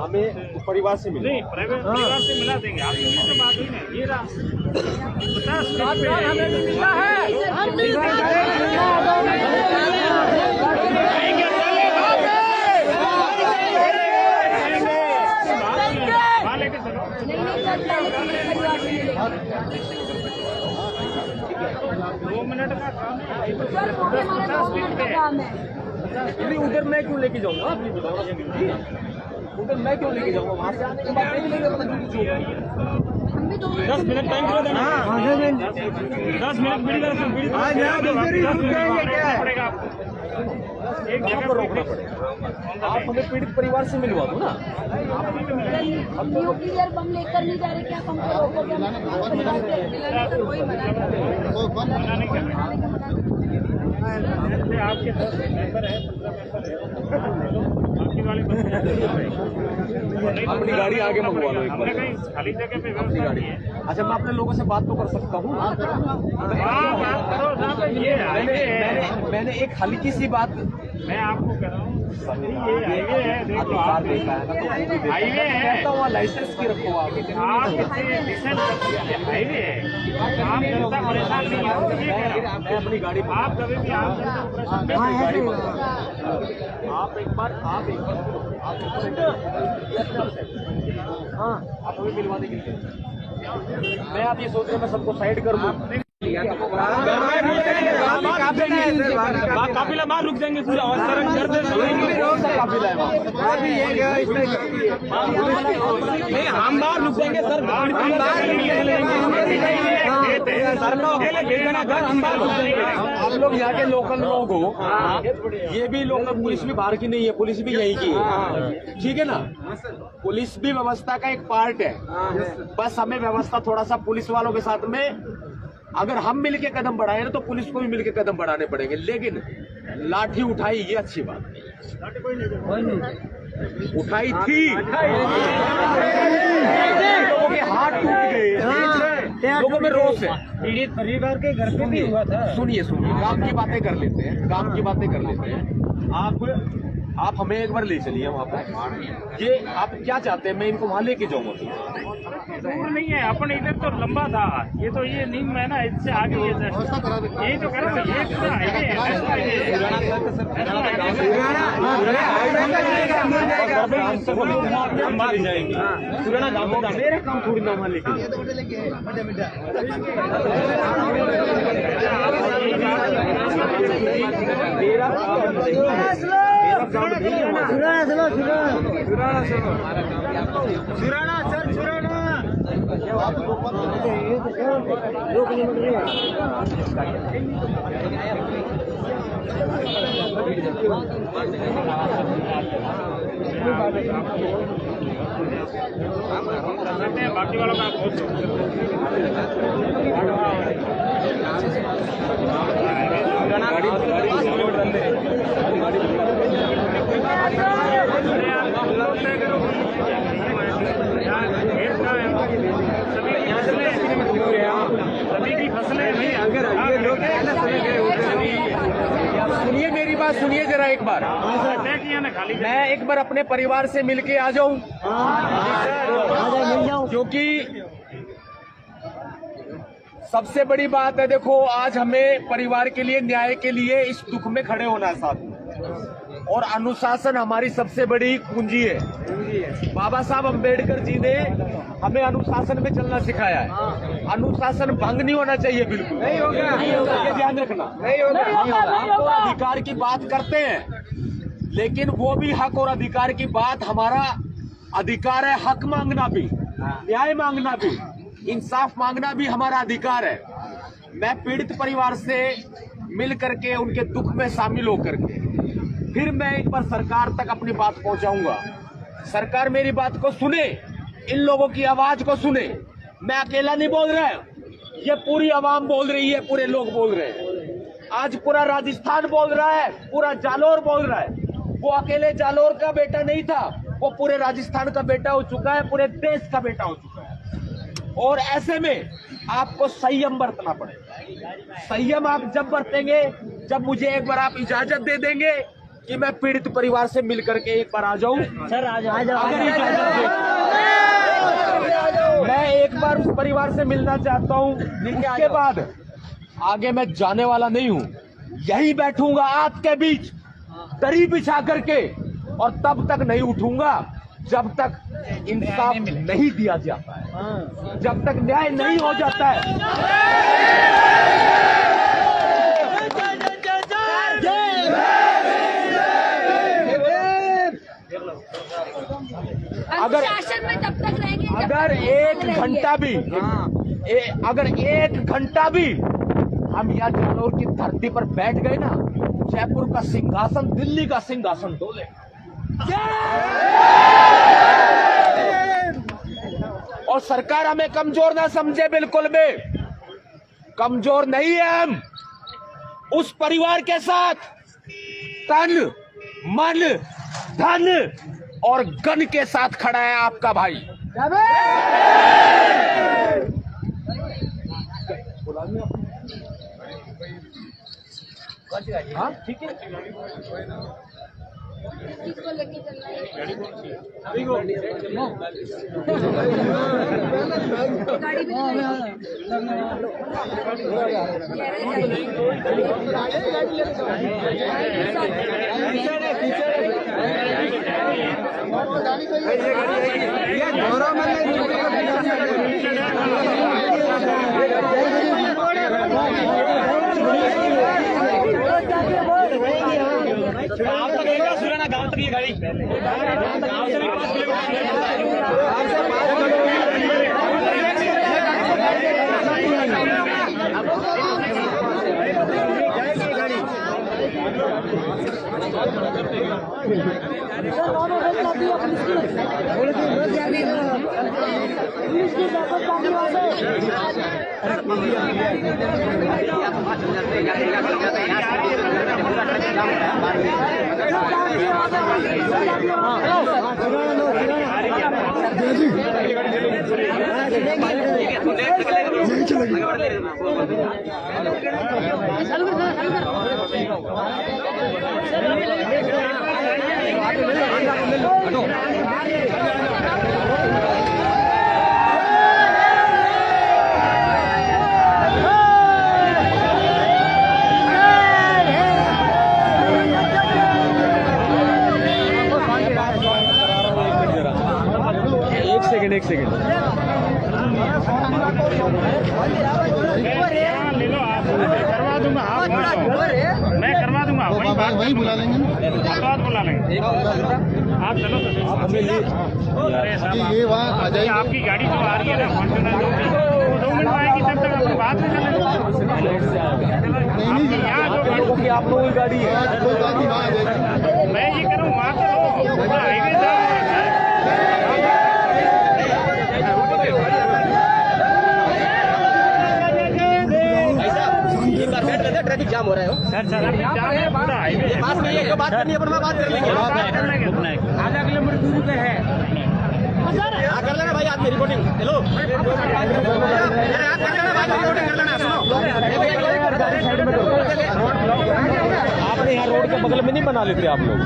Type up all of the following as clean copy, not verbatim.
हमें परिवार से मिला, नहीं परिवार से मिला देंगे आप, तो बात हुई ना। ये रहा 50 हमें मिला है। उधर मैं क्यों लेके जाऊंगा, आप ये बताओ। उधर मैं क्यों लेके जाऊंगा, वहाँ से आने के बाद नहीं लेके अपना 10 मिनट टाइम क्यों देना। 10 मिनट एक जगह पर रोकना पड़ेगा। आप हमें पीड़ित परिवार से मिलवा दो ना। न्यूक्लियर बम लेकर नहीं जा रहे क्या, हमको रोकोगे? आपके 10 मेंबर है, 15 मेंबर है, अपनी गाड़ी आगे मंगवा लो एक बार, खाली जगह पे अपनी गाड़ी। अच्छा मैं अपने लोगों से बात तो कर सकता हूँ। मैंने एक हल्की सी बात, मैं आपको कह रहा हूँ ये हाईवे है, देखो आप देखा है ना, हाईवे है, कहता हूँ लाइसेंस की रखो आप हाईवे है, आप जनता परेशान नहीं हो। मैं अपनी गाड़ी आप कभी भी आप गाड़ी आप एक बार हाँ आप हमें मिलवाने के लिए, मैं आप ये सोच रहे मैं सबको साइड कर दूँ। काफिला बाहर रुक जाएंगे, नहीं हम बाहर रुक जाएंगे सर, आप लोग यहाँ के लोकल लोग हो, ये भी लोकल, पुलिस भी बाहर की नहीं है, पुलिस भी यही की है, ठीक है ना। पुलिस भी व्यवस्था का एक पार्ट है, बस हमें व्यवस्था थोड़ा सा पुलिस वालों के साथ में, अगर हम मिलके कदम बढ़ाए ना तो पुलिस को भी मिलके कदम बढ़ाने पड़ेंगे। लेकिन लाठी उठाई ये अच्छी बात नहीं, उठाई थी, लोगों के हाथ टूट गए, लोगों में रोष है। पीड़ित परिवार के घर पे भी हुआ था। सुनिए काम की बातें कर लेते हैं, काम की बातें कर लेते हैं। आप हमें एक बार ले चलिए वहाँ पर, ये आप क्या चाहते हैं, मैं इनको वहाँ लेके जाऊँगा। दूर नहीं है, अपन इधर तो लंबा था, ये तो ये नींद में ना, इससे आगे ये यही तो करो, ये पूरा हम बाहर जाएंगे, मेरा काम थोड़ी ना वहाँ लेके बाकी वालों का सभी की फसलें नहीं, अगर ये लोग सुनिए मेरी बात, सुनिए जरा एक बार, मैं एक बार अपने परिवार से मिलके आ जाऊं, क्योंकि सबसे बड़ी बात है, देखो आज हमें परिवार के लिए, न्याय के लिए इस दुख में खड़े होना है साथ, और अनुशासन हमारी सबसे बड़ी पूंजी है। बाबा साहब अम्बेडकर जी ने हमें अनुशासन में चलना सिखाया है, अनुशासन भंग नहीं होना चाहिए, बिल्कुल नहीं होगा, ये ध्यान रखना, नहीं होगा। हम अधिकार की बात करते हैं, लेकिन वो भी हक और अधिकार की बात, हमारा अधिकार है हक मांगना भी, न्याय मांगना भी, इंसाफ मांगना भी हमारा अधिकार है। मैं पीड़ित परिवार से मिल करके, उनके दुख में शामिल होकर के, फिर मैं एक बार सरकार तक अपनी बात पहुंचाऊंगा। सरकार मेरी बात को सुने, इन लोगों की आवाज को सुने। मैं अकेला नहीं बोल रहा, ये पूरी आवाम बोल रही है, पूरे लोग बोल रहे हैं। आज पूरा राजस्थान बोल रहा है, पूरा जालोर बोल रहा है। वो अकेले जालोर का बेटा नहीं था, वो पूरे राजस्थान का बेटा हो चुका है, पूरे देश का बेटा हो चुका है। और ऐसे में आपको संयम बरतना पड़ेगा। संयम आप जब बरतेंगे जब मुझे एक बार आप इजाजत दे देंगे कि मैं पीड़ित परिवार से मिलकर के एक बार आ जाऊं। सर आ जाओ। मैं एक बार उस परिवार से मिलना चाहता हूं। उसके बाद आगे मैं जाने वाला नहीं हूं, यही बैठूंगा आपके बीच दरी बिछा करके, और तब तक नहीं उठूंगा जब तक इंसाफ नहीं दिया जाता है, जब तक न्याय नहीं हो जाता है। अगर शासन में तब तक रहेंगे अगर एक घंटा भी अगर एक घंटा भी हम यहाँ जालोर की धरती पर बैठ गए ना, जयपुर का सिंहासन, दिल्ली का सिंहासन डोले। और सरकार हमें कमजोर ना समझे, बिल्कुल भी कमजोर नहीं है हम। उस परिवार के साथ तन मन धन और गन के साथ खड़ा है आपका भाई। हाँ ठीक है, किसको लेके चलना है? गाड़ी भी गाँव तक ये गाड़ी एक सेकंड ले लो आप, मैं करवा दूंगा। मैं करवा दूंगा, वही बुला लेंगे, बात बुला लेंगे। आप चलो अरे साहब ये वहाँ आ जाइए, आपकी गाड़ी जो आ रही है ना फॉर्च्यूनर, 2 मिनट आएगी, तब तक अपन बात नहीं कर लेंगे। आप लोगों की गाड़ी है, मैं ये करूँ वहाँ तो हाईवे था। ट्रैफिक जाम हो रहा है बात नहीं है, बात करनी है, बात कर लेंगे। आधा किलोमीटर दूरी पे है, कर लेना भाई आपकी रिपोर्टिंग। हेलो कर लेना भाई, रिपोर्टिंग कर लेना। सुनो आपने यहाँ रोड के बगल में नहीं बना लेते आप लोग।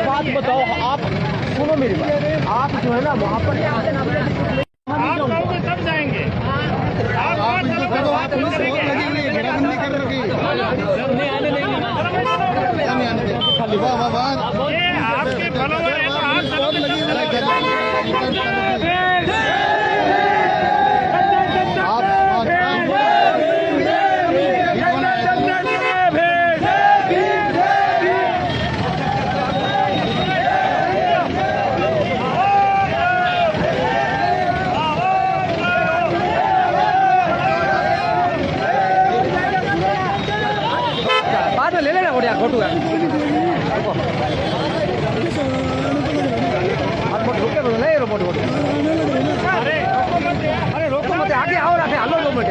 बात बताओ, आप सुनो मेरी बात, आप जो है ना वहाँ पर आप कहोगे तब जाएंगे। आप बात करेंगे, ये आपके फॉलोवर है तो आप फोटो है रोके बोलो नहीं रोबोट अरे रोको मत आगे आओ ना हालो दो मिनट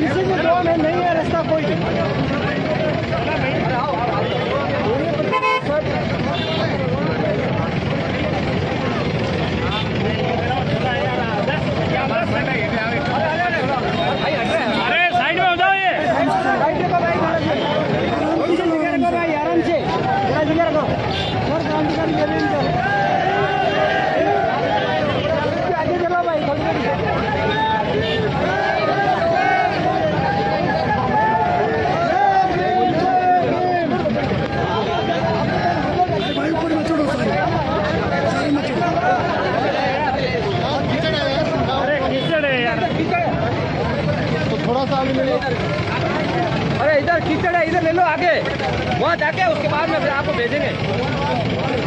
किसी को दो में नहीं है रास्ता कोई अरे साइड में हो जाओ ये आराम से आगे चलो भाई अरे कीचड़ है यार थोड़ा सा आगे ले लो अरे इधर कीचड़ है इधर ले लो आगे वहाँ जाके उसके बाद में फिर आपको भेजेंगे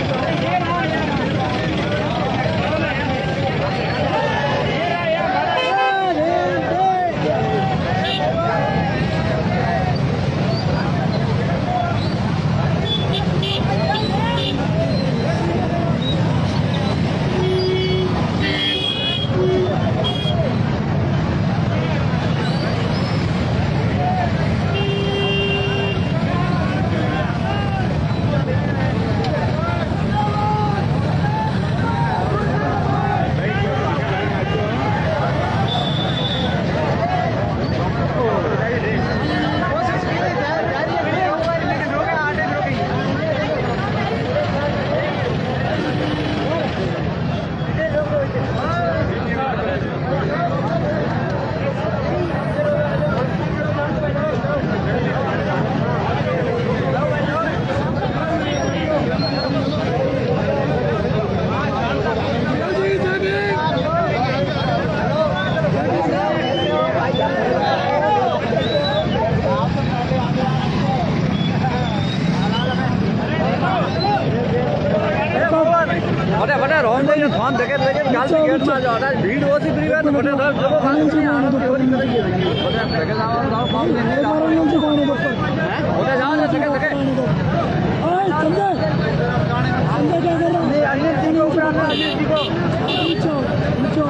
बटे बटे रोन दे फोन देखे लेकिन गाल से गेट में जाओ ना भीड़ होती फ्री में तो बटे सब जो बात नहीं आराम से होती करेंगे बटे देखे जाओ काम नहीं जाओ बटे जाओ ना देखे देखे ओए समझे समझे क्या कर रहा है अनिल जी को ऊपर आना अनिल जी को नीचे नीचे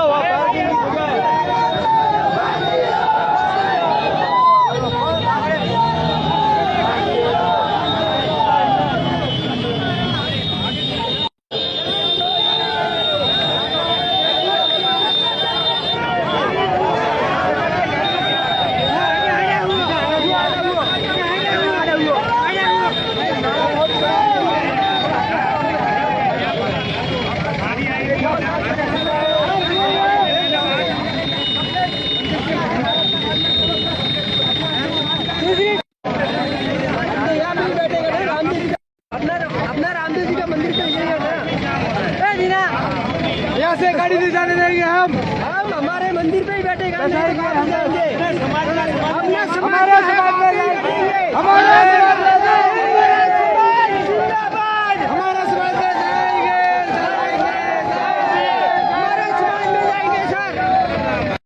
वहाँ